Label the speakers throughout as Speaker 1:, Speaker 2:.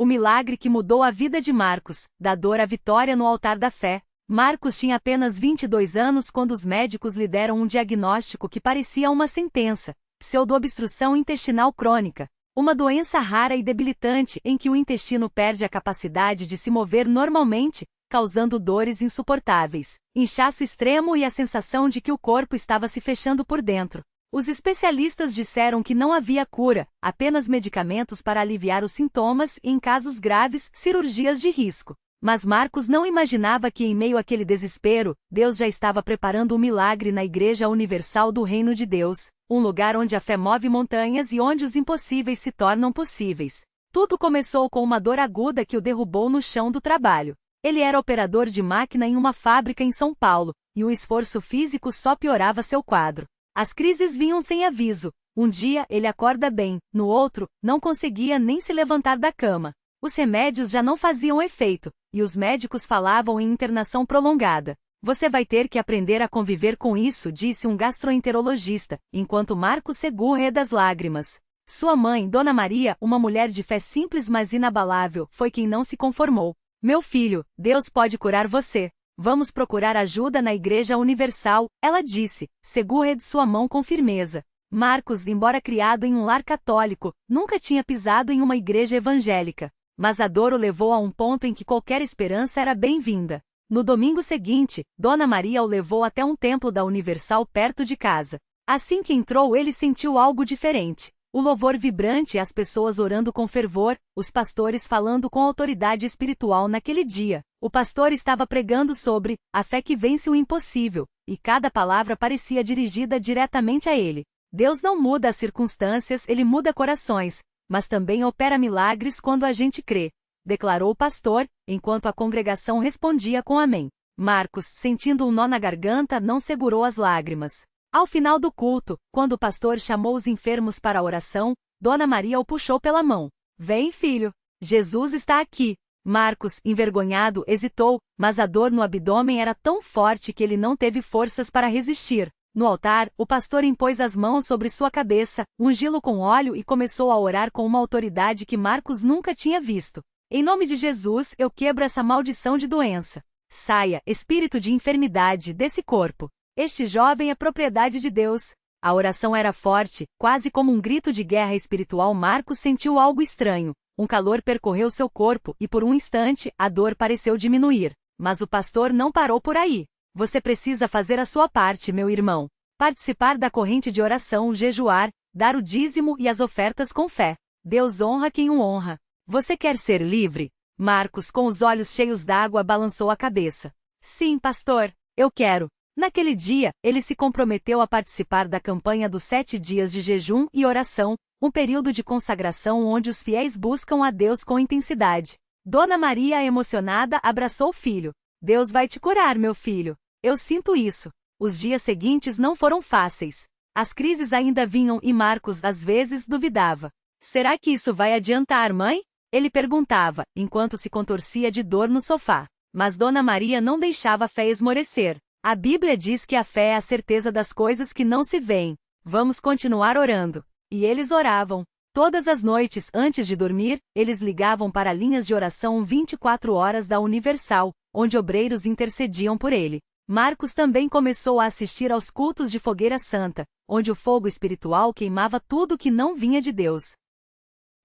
Speaker 1: O milagre que mudou a vida de Marcos, da dor à vitória no altar da fé. Marcos tinha apenas 22 anos quando os médicos lhe deram um diagnóstico que parecia uma sentença: pseudoobstrução intestinal crônica, uma doença rara e debilitante em que o intestino perde a capacidade de se mover normalmente, causando dores insuportáveis, inchaço extremo e a sensação de que o corpo estava se fechando por dentro. Os especialistas disseram que não havia cura, apenas medicamentos para aliviar os sintomas e, em casos graves, cirurgias de risco. Mas Marcos não imaginava que, em meio àquele desespero, Deus já estava preparando um milagre na Igreja Universal do Reino de Deus, um lugar onde a fé move montanhas e onde os impossíveis se tornam possíveis. Tudo começou com uma dor aguda que o derrubou no chão do trabalho. Ele era operador de máquina em uma fábrica em São Paulo, e o esforço físico só piorava seu quadro. As crises vinham sem aviso. Um dia, ele acorda bem, no outro, não conseguia nem se levantar da cama. Os remédios já não faziam efeito, e os médicos falavam em internação prolongada. Você vai ter que aprender a conviver com isso, disse um gastroenterologista, enquanto Marcos segurou das lágrimas. Sua mãe, Dona Maria, uma mulher de fé simples mas inabalável, foi quem não se conformou. Meu filho, Deus pode curar você. Vamos procurar ajuda na Igreja Universal, ela disse, segurando sua mão com firmeza. Marcos, embora criado em um lar católico, nunca tinha pisado em uma igreja evangélica. Mas a dor o levou a um ponto em que qualquer esperança era bem-vinda. No domingo seguinte, Dona Maria o levou até um templo da Universal perto de casa. Assim que entrou, ele sentiu algo diferente. O louvor vibrante e as pessoas orando com fervor, os pastores falando com autoridade espiritual naquele dia. O pastor estava pregando sobre a fé que vence o impossível, e cada palavra parecia dirigida diretamente a ele. Deus não muda as circunstâncias, ele muda corações, mas também opera milagres quando a gente crê, declarou o pastor, enquanto a congregação respondia com amém. Marcos, sentindo um nó na garganta, não segurou as lágrimas. Ao final do culto, quando o pastor chamou os enfermos para a oração, Dona Maria o puxou pela mão. Vem, filho. Jesus está aqui. Marcos, envergonhado, hesitou, mas a dor no abdômen era tão forte que ele não teve forças para resistir. No altar, o pastor impôs as mãos sobre sua cabeça, ungiu-lo com óleo e começou a orar com uma autoridade que Marcos nunca tinha visto. Em nome de Jesus, eu quebro essa maldição de doença. Saia, espírito de enfermidade, desse corpo. Este jovem é propriedade de Deus. A oração era forte, quase como um grito de guerra espiritual. Marcos sentiu algo estranho. Um calor percorreu seu corpo e por um instante, a dor pareceu diminuir. Mas o pastor não parou por aí. Você precisa fazer a sua parte, meu irmão. Participar da corrente de oração, jejuar, dar o dízimo e as ofertas com fé. Deus honra quem o honra. Você quer ser livre? Marcos, com os olhos cheios d'água, balançou a cabeça. Sim, pastor, eu quero. Naquele dia, ele se comprometeu a participar da campanha dos 7 dias de jejum e oração, um período de consagração onde os fiéis buscam a Deus com intensidade. Dona Maria, emocionada, abraçou o filho. Deus vai te curar, meu filho. Eu sinto isso. Os dias seguintes não foram fáceis. As crises ainda vinham e Marcos às vezes duvidava. Será que isso vai adiantar, mãe? Ele perguntava, enquanto se contorcia de dor no sofá. Mas Dona Maria não deixava a fé esmorecer. A Bíblia diz que a fé é a certeza das coisas que não se veem. Vamos continuar orando. E eles oravam. Todas as noites antes de dormir, eles ligavam para linhas de oração 24 horas da Universal, onde obreiros intercediam por ele. Marcos também começou a assistir aos cultos de fogueira santa, onde o fogo espiritual queimava tudo que não vinha de Deus.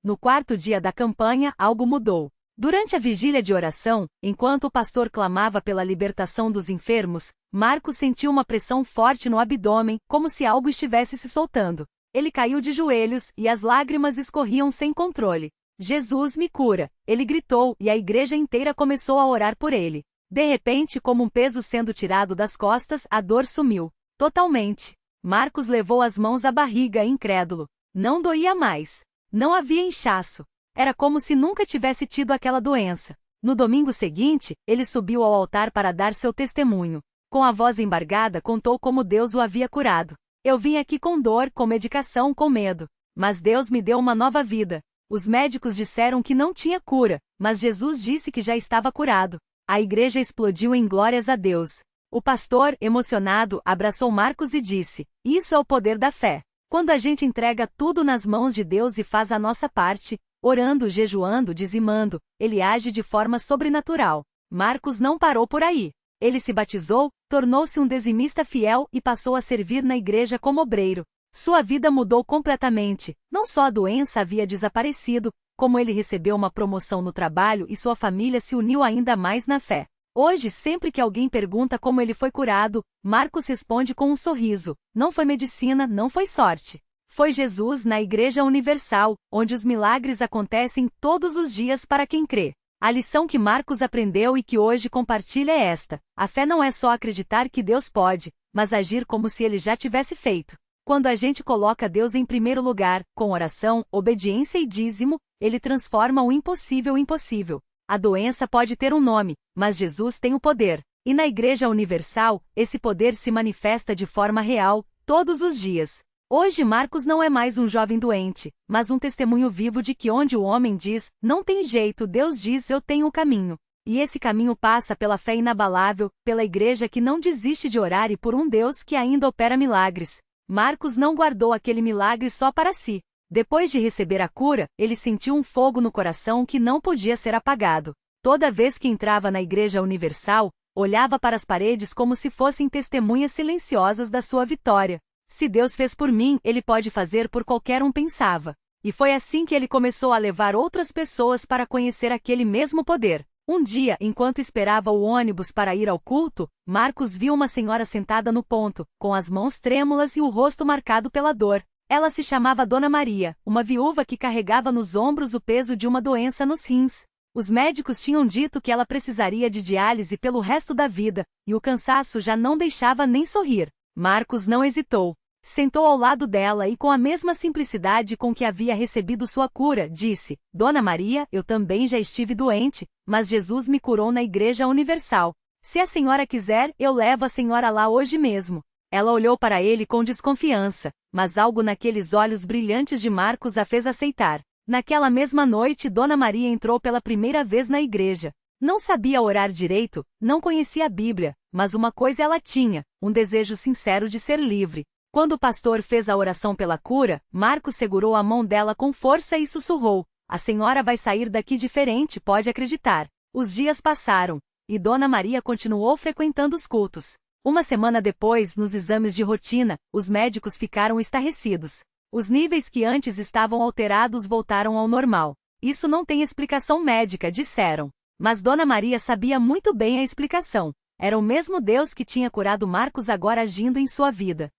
Speaker 1: No 4º dia da campanha, algo mudou. Durante a vigília de oração, enquanto o pastor clamava pela libertação dos enfermos, Marcos sentiu uma pressão forte no abdômen, como se algo estivesse se soltando. Ele caiu de joelhos e as lágrimas escorriam sem controle. Jesus me cura, ele gritou e a igreja inteira começou a orar por ele. De repente, como um peso sendo tirado das costas, a dor sumiu. Totalmente. Marcos levou as mãos à barriga, incrédulo. Não doía mais. Não havia inchaço. Era como se nunca tivesse tido aquela doença. No domingo seguinte, ele subiu ao altar para dar seu testemunho. Com a voz embargada, contou como Deus o havia curado. Eu vim aqui com dor, com medicação, com medo. Mas Deus me deu uma nova vida. Os médicos disseram que não tinha cura, mas Jesus disse que já estava curado. A igreja explodiu em glórias a Deus. O pastor, emocionado, abraçou Marcos e disse: isso é o poder da fé. Quando a gente entrega tudo nas mãos de Deus e faz a nossa parte, Orando, jejuando, dizimando, ele age de forma sobrenatural. Marcos não parou por aí. Ele se batizou, tornou-se um dizimista fiel e passou a servir na igreja como obreiro. Sua vida mudou completamente. Não só a doença havia desaparecido, como ele recebeu uma promoção no trabalho e sua família se uniu ainda mais na fé. Hoje, sempre que alguém pergunta como ele foi curado, Marcos responde com um sorriso: não foi medicina, não foi sorte. Foi Jesus na Igreja Universal, onde os milagres acontecem todos os dias para quem crê. A lição que Marcos aprendeu e que hoje compartilha é esta: a fé não é só acreditar que Deus pode, mas agir como se ele já tivesse feito. Quando a gente coloca Deus em primeiro lugar, com oração, obediência e dízimo, ele transforma o impossível em possível. A doença pode ter um nome, mas Jesus tem o poder. E na Igreja Universal, esse poder se manifesta de forma real, todos os dias. Hoje Marcos não é mais um jovem doente, mas um testemunho vivo de que onde o homem diz, não tem jeito, Deus diz, eu tenho o caminho. E esse caminho passa pela fé inabalável, pela igreja que não desiste de orar e por um Deus que ainda opera milagres. Marcos não guardou aquele milagre só para si. Depois de receber a cura, ele sentiu um fogo no coração que não podia ser apagado. Toda vez que entrava na Igreja Universal, olhava para as paredes como se fossem testemunhas silenciosas da sua vitória. Se Deus fez por mim, ele pode fazer por qualquer um, pensava. E foi assim que ele começou a levar outras pessoas para conhecer aquele mesmo poder. Um dia, enquanto esperava o ônibus para ir ao culto, Marcos viu uma senhora sentada no ponto, com as mãos trêmulas e o rosto marcado pela dor. Ela se chamava Dona Maria, uma viúva que carregava nos ombros o peso de uma doença nos rins. Os médicos tinham dito que ela precisaria de diálise pelo resto da vida, e o cansaço já não deixava nem sorrir. Marcos não hesitou. Sentou ao lado dela e com a mesma simplicidade com que havia recebido sua cura, disse: Dona Maria, eu também já estive doente, mas Jesus me curou na Igreja Universal. Se a senhora quiser, eu levo a senhora lá hoje mesmo. Ela olhou para ele com desconfiança, mas algo naqueles olhos brilhantes de Marcos a fez aceitar. Naquela mesma noite, Dona Maria entrou pela primeira vez na igreja. Não sabia orar direito, não conhecia a Bíblia, mas uma coisa ela tinha: um desejo sincero de ser livre. Quando o pastor fez a oração pela cura, Marcos segurou a mão dela com força e sussurrou: a senhora vai sair daqui diferente, pode acreditar. Os dias passaram, e Dona Maria continuou frequentando os cultos. Uma semana depois, nos exames de rotina, os médicos ficaram estarrecidos. Os níveis que antes estavam alterados voltaram ao normal. Isso não tem explicação médica, disseram. Mas Dona Maria sabia muito bem a explicação. Era o mesmo Deus que tinha curado Marcos agora agindo em sua vida.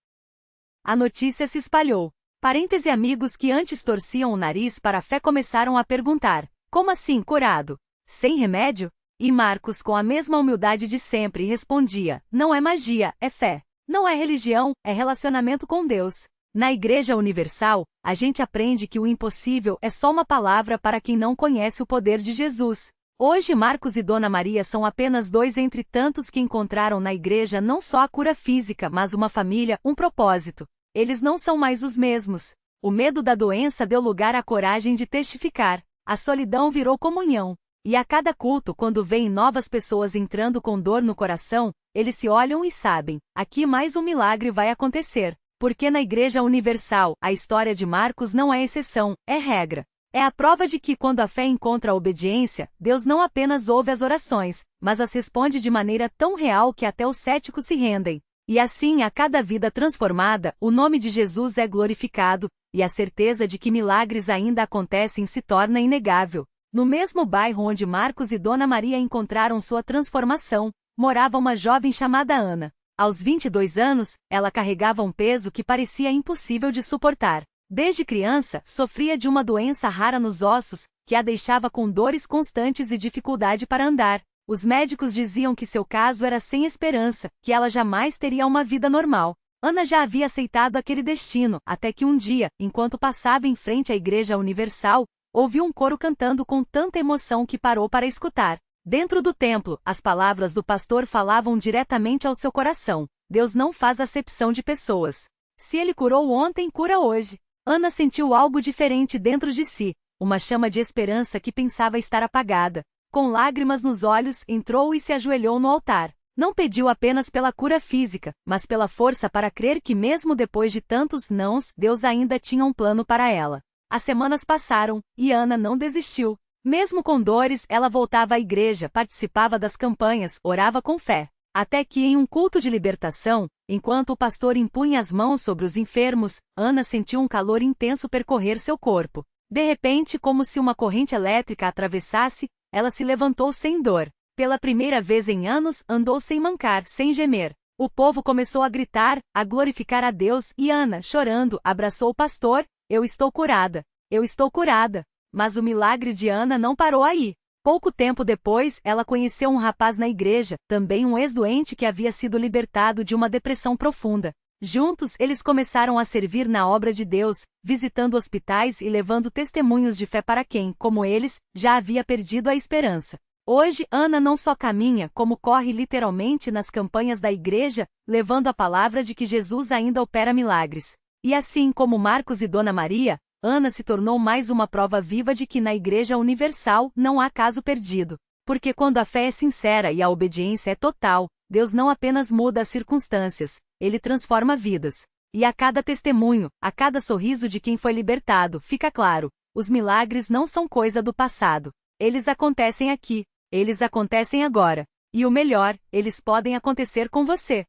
Speaker 1: A notícia se espalhou. Parentes e amigos que antes torciam o nariz para a fé começaram a perguntar: como assim curado? Sem remédio? E Marcos, com a mesma humildade de sempre, respondia: não é magia, é fé. Não é religião, é relacionamento com Deus. Na Igreja Universal, a gente aprende que o impossível é só uma palavra para quem não conhece o poder de Jesus. Hoje Marcos e Dona Maria são apenas dois entre tantos que encontraram na igreja não só a cura física, mas uma família, um propósito. Eles não são mais os mesmos. O medo da doença deu lugar à coragem de testificar. A solidão virou comunhão. E a cada culto, quando veem novas pessoas entrando com dor no coração, eles se olham e sabem: aqui mais um milagre vai acontecer. Porque na Igreja Universal, a história de Marcos não é exceção, é regra. É a prova de que quando a fé encontra a obediência, Deus não apenas ouve as orações, mas as responde de maneira tão real que até os céticos se rendem. E assim, a cada vida transformada, o nome de Jesus é glorificado, e a certeza de que milagres ainda acontecem se torna inegável. No mesmo bairro onde Marcos e Dona Maria encontraram sua transformação, morava uma jovem chamada Ana. Aos 22 anos, ela carregava um peso que parecia impossível de suportar. Desde criança, sofria de uma doença rara nos ossos, que a deixava com dores constantes e dificuldade para andar. Os médicos diziam que seu caso era sem esperança, que ela jamais teria uma vida normal. Ana já havia aceitado aquele destino, até que um dia, enquanto passava em frente à Igreja Universal, ouviu um coro cantando com tanta emoção que parou para escutar. Dentro do templo, as palavras do pastor falavam diretamente ao seu coração. Deus não faz acepção de pessoas. Se ele curou ontem, cura hoje. Ana sentiu algo diferente dentro de si, uma chama de esperança que pensava estar apagada. Com lágrimas nos olhos, entrou e se ajoelhou no altar. Não pediu apenas pela cura física, mas pela força para crer que mesmo depois de tantos nãos, Deus ainda tinha um plano para ela. As semanas passaram, e Ana não desistiu. Mesmo com dores, ela voltava à igreja, participava das campanhas, orava com fé. Até que em um culto de libertação, enquanto o pastor impunha as mãos sobre os enfermos, Ana sentiu um calor intenso percorrer seu corpo. De repente, como se uma corrente elétrica a atravessasse, ela se levantou sem dor. Pela primeira vez em anos, andou sem mancar, sem gemer. O povo começou a gritar, a glorificar a Deus, e Ana, chorando, abraçou o pastor: "Eu estou curada. Eu estou curada." Mas o milagre de Ana não parou aí. Pouco tempo depois, ela conheceu um rapaz na igreja, também um ex-doente que havia sido libertado de uma depressão profunda. Juntos, eles começaram a servir na obra de Deus, visitando hospitais e levando testemunhos de fé para quem, como eles, já havia perdido a esperança. Hoje, Ana não só caminha, como corre literalmente nas campanhas da igreja, levando a palavra de que Jesus ainda opera milagres. E assim como Marcos e Dona Maria, Ana se tornou mais uma prova viva de que na Igreja Universal não há caso perdido. Porque quando a fé é sincera e a obediência é total, Deus não apenas muda as circunstâncias, Ele transforma vidas. E a cada testemunho, a cada sorriso de quem foi libertado, fica claro: os milagres não são coisa do passado. Eles acontecem aqui, eles acontecem agora. E o melhor, eles podem acontecer com você.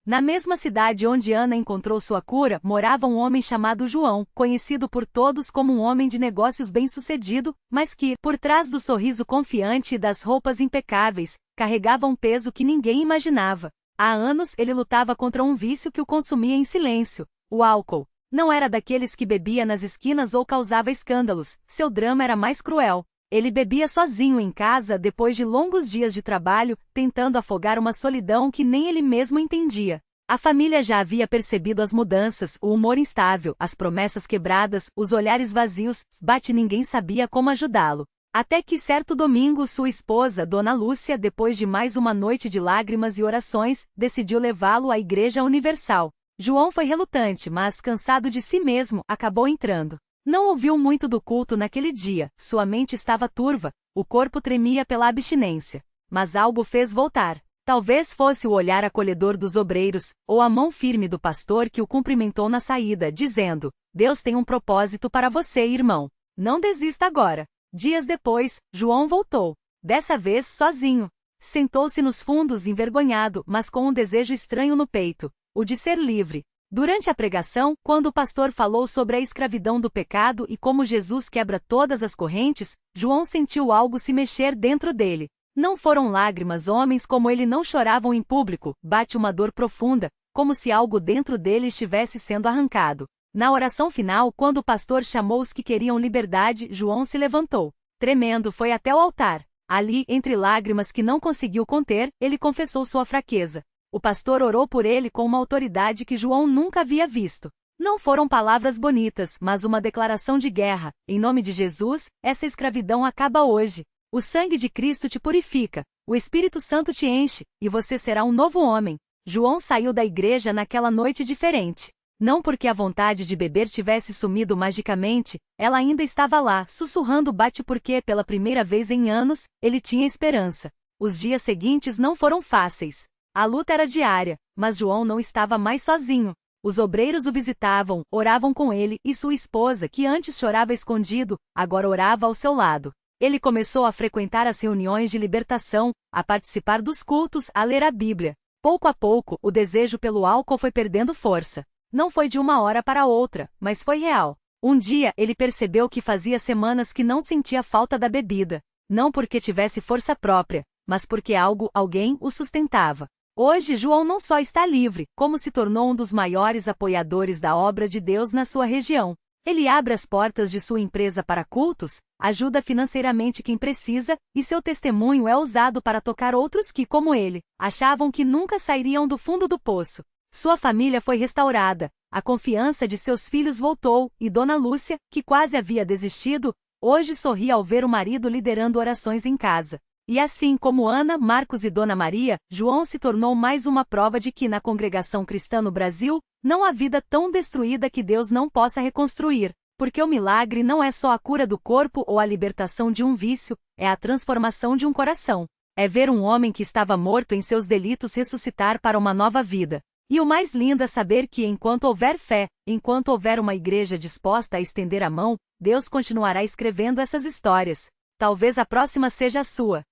Speaker 1: Na mesma cidade onde Ana encontrou sua cura, morava um homem chamado João, conhecido por todos como um homem de negócios bem-sucedido, mas que, por trás do sorriso confiante e das roupas impecáveis, carregava um peso que ninguém imaginava. Há anos ele lutava contra um vício que o consumia em silêncio: o álcool. Não era daqueles que bebia nas esquinas ou causava escândalos, seu drama era mais cruel. Ele bebia sozinho em casa depois de longos dias de trabalho, tentando afogar uma solidão que nem ele mesmo entendia. A família já havia percebido as mudanças, o humor instável, as promessas quebradas, os olhares vazios, ninguém sabia como ajudá-lo. Até que certo domingo sua esposa, Dona Lúcia, depois de mais uma noite de lágrimas e orações, decidiu levá-lo à Igreja Universal. João foi relutante, mas, cansado de si mesmo, acabou entrando. Não ouviu muito do culto naquele dia, sua mente estava turva, o corpo tremia pela abstinência. Mas algo o fez voltar. Talvez fosse o olhar acolhedor dos obreiros, ou a mão firme do pastor que o cumprimentou na saída, dizendo: "Deus tem um propósito para você, irmão. Não desista agora." Dias depois, João voltou. Dessa vez sozinho. Sentou-se nos fundos envergonhado, mas com um desejo estranho no peito: o de ser livre. Durante a pregação, quando o pastor falou sobre a escravidão do pecado e como Jesus quebra todas as correntes, João sentiu algo se mexer dentro dele. Não foram lágrimas, homens como ele não choravam em público, bate uma dor profunda, como se algo dentro dele estivesse sendo arrancado. Na oração final, quando o pastor chamou os que queriam liberdade, João se levantou. Tremendo, foi até o altar. Ali, entre lágrimas que não conseguiu conter, ele confessou sua fraqueza. O pastor orou por ele com uma autoridade que João nunca havia visto. Não foram palavras bonitas, mas uma declaração de guerra: "Em nome de Jesus, essa escravidão acaba hoje. O sangue de Cristo te purifica, o Espírito Santo te enche, e você será um novo homem." João saiu da igreja naquela noite diferente. Não porque a vontade de beber tivesse sumido magicamente, ela ainda estava lá, sussurrando porque, pela primeira vez em anos, ele tinha esperança. Os dias seguintes não foram fáceis. A luta era diária, mas João não estava mais sozinho. Os obreiros o visitavam, oravam com ele, e sua esposa, que antes chorava escondido, agora orava ao seu lado. Ele começou a frequentar as reuniões de libertação, a participar dos cultos, a ler a Bíblia. Pouco a pouco, o desejo pelo álcool foi perdendo força. Não foi de uma hora para outra, mas foi real. Um dia, ele percebeu que fazia semanas que não sentia falta da bebida. Não porque tivesse força própria, mas porque alguém o sustentava. Hoje João não só está livre, como se tornou um dos maiores apoiadores da obra de Deus na sua região. Ele abre as portas de sua empresa para cultos, ajuda financeiramente quem precisa, e seu testemunho é usado para tocar outros que, como ele, achavam que nunca sairiam do fundo do poço. Sua família foi restaurada, a confiança de seus filhos voltou, e Dona Lúcia, que quase havia desistido, hoje sorri ao ver o marido liderando orações em casa. E assim como Ana, Marcos e Dona Maria, João se tornou mais uma prova de que na congregação cristã no Brasil, não há vida tão destruída que Deus não possa reconstruir, porque o milagre não é só a cura do corpo ou a libertação de um vício, é a transformação de um coração. É ver um homem que estava morto em seus delitos ressuscitar para uma nova vida. E o mais lindo é saber que enquanto houver fé, enquanto houver uma igreja disposta a estender a mão, Deus continuará escrevendo essas histórias. Talvez a próxima seja a sua.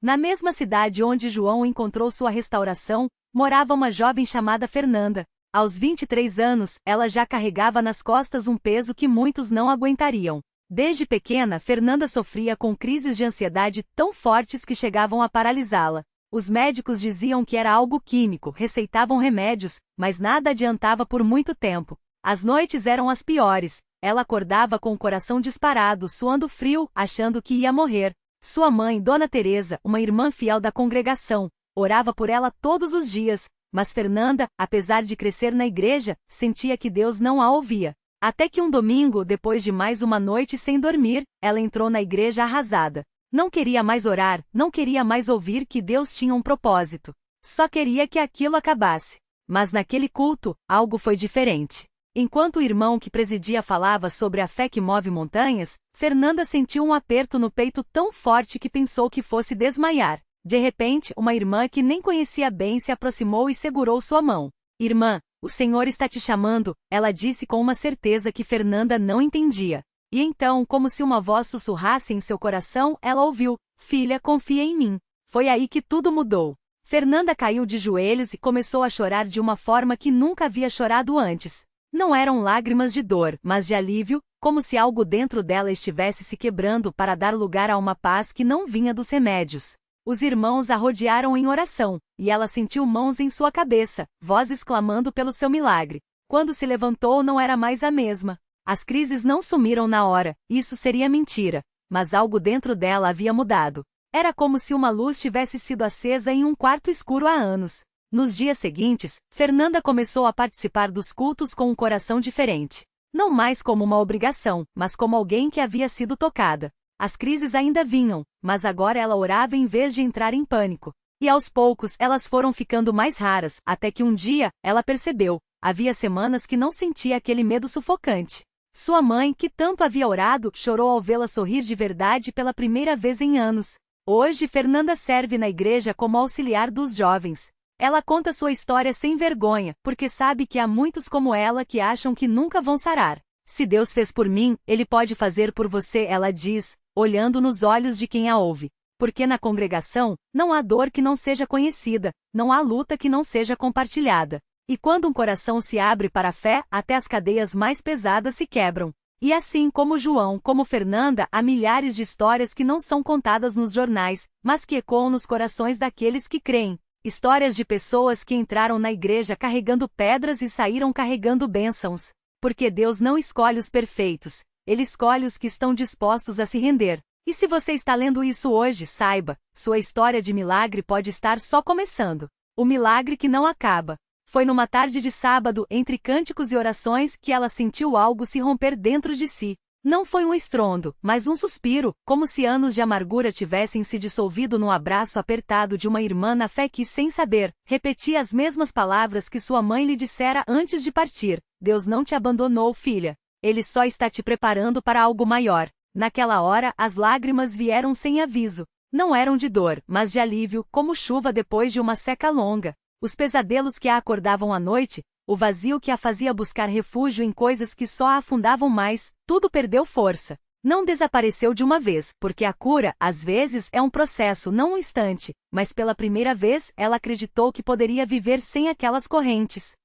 Speaker 1: Na mesma cidade onde João encontrou sua restauração, morava uma jovem chamada Fernanda. Aos 23 anos, ela já carregava nas costas um peso que muitos não aguentariam. Desde pequena, Fernanda sofria com crises de ansiedade tão fortes que chegavam a paralisá-la. Os médicos diziam que era algo químico, receitavam remédios, mas nada adiantava por muito tempo. As noites eram as piores. Ela acordava com o coração disparado, suando frio, achando que ia morrer. Sua mãe, Dona Teresa, uma irmã fiel da congregação, orava por ela todos os dias, mas Fernanda, apesar de crescer na igreja, sentia que Deus não a ouvia. Até que um domingo, depois de mais uma noite sem dormir, ela entrou na igreja arrasada. Não queria mais orar, não queria mais ouvir que Deus tinha um propósito. Só queria que aquilo acabasse. Mas naquele culto, algo foi diferente. Enquanto o irmão que presidia falava sobre a fé que move montanhas, Fernanda sentiu um aperto no peito tão forte que pensou que fosse desmaiar. De repente, uma irmã que nem conhecia bem se aproximou e segurou sua mão. Irmã, o Senhor está te chamando, ela disse com uma certeza que Fernanda não entendia. E então, como se uma voz sussurrasse em seu coração, ela ouviu: filha, confia em mim. Foi aí que tudo mudou. Fernanda caiu de joelhos e começou a chorar de uma forma que nunca havia chorado antes. Não eram lágrimas de dor, mas de alívio, como se algo dentro dela estivesse se quebrando para dar lugar a uma paz que não vinha dos remédios. Os irmãos a rodearam em oração, e ela sentiu mãos em sua cabeça, vozes clamando pelo seu milagre. Quando se levantou, não era mais a mesma. As crises não sumiram na hora, isso seria mentira, mas algo dentro dela havia mudado. Era como se uma luz tivesse sido acesa em um quarto escuro há anos. Nos dias seguintes, Fernanda começou a participar dos cultos com um coração diferente. Não mais como uma obrigação, mas como alguém que havia sido tocada. As crises ainda vinham, mas agora ela orava em vez de entrar em pânico. E aos poucos elas foram ficando mais raras, até que um dia, ela percebeu, havia semanas que não sentia aquele medo sufocante. Sua mãe, que tanto havia orado, chorou ao vê-la sorrir de verdade pela primeira vez em anos. Hoje, Fernanda serve na igreja como auxiliar dos jovens. Ela conta sua história sem vergonha, porque sabe que há muitos como ela que acham que nunca vão sarar. Se Deus fez por mim, Ele pode fazer por você, ela diz, olhando nos olhos de quem a ouve. Porque na congregação, não há dor que não seja conhecida, não há luta que não seja compartilhada. E quando um coração se abre para a fé, até as cadeias mais pesadas se quebram. E assim como João, como Fernanda, há milhares de histórias que não são contadas nos jornais, mas que ecoam nos corações daqueles que creem. Histórias de pessoas que entraram na igreja carregando pedras e saíram carregando bênçãos. Porque Deus não escolhe os perfeitos, Ele escolhe os que estão dispostos a se render. E se você está lendo isso hoje, saiba, sua história de milagre pode estar só começando. O milagre que não acaba. Foi numa tarde de sábado, entre cânticos e orações, que ela sentiu algo se romper dentro de si. Não foi um estrondo, mas um suspiro, como se anos de amargura tivessem se dissolvido num abraço apertado de uma irmã na fé que, sem saber, repetia as mesmas palavras que sua mãe lhe dissera antes de partir. Deus não te abandonou, filha. Ele só está te preparando para algo maior. Naquela hora, as lágrimas vieram sem aviso. Não eram de dor, mas de alívio, como chuva depois de uma seca longa. Os pesadelos que a acordavam à noite, o vazio que a fazia buscar refúgio em coisas que só a afundavam mais, tudo perdeu força. Não desapareceu de uma vez, porque a cura, às vezes, é um processo, não um instante, mas pela primeira vez, ela acreditou que poderia viver sem aquelas correntes.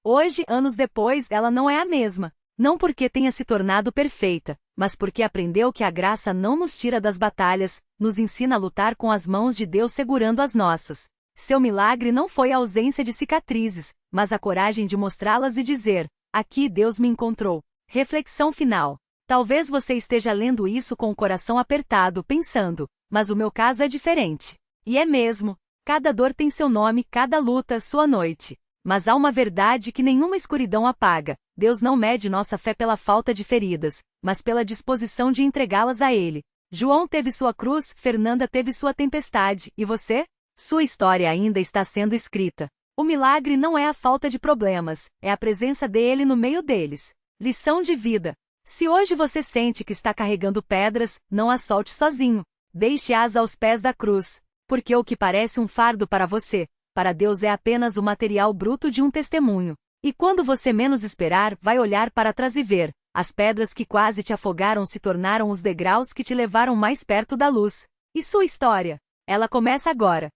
Speaker 1: Hoje, anos depois, ela não é a mesma. Não porque tenha se tornado perfeita, mas porque aprendeu que a graça não nos tira das batalhas, nos ensina a lutar com as mãos de Deus segurando as nossas. Seu milagre não foi a ausência de cicatrizes, mas a coragem de mostrá-las e dizer: aqui Deus me encontrou. Reflexão final. Talvez você esteja lendo isso com o coração apertado, pensando: mas o meu caso é diferente. E é mesmo. Cada dor tem seu nome, cada luta, sua noite. Mas há uma verdade que nenhuma escuridão apaga. Deus não mede nossa fé pela falta de feridas, mas pela disposição de entregá-las a Ele. João teve sua cruz, Fernanda teve sua tempestade, e você? Sua história ainda está sendo escrita. O milagre não é a falta de problemas, é a presença dele no meio deles. Lição de vida. Se hoje você sente que está carregando pedras, não as solte sozinho. Deixe-as aos pés da cruz. Porque o que parece um fardo para você, para Deus é apenas o material bruto de um testemunho. E quando você menos esperar, vai olhar para trás e ver, as pedras que quase te afogaram se tornaram os degraus que te levaram mais perto da luz. E sua história? Ela começa agora.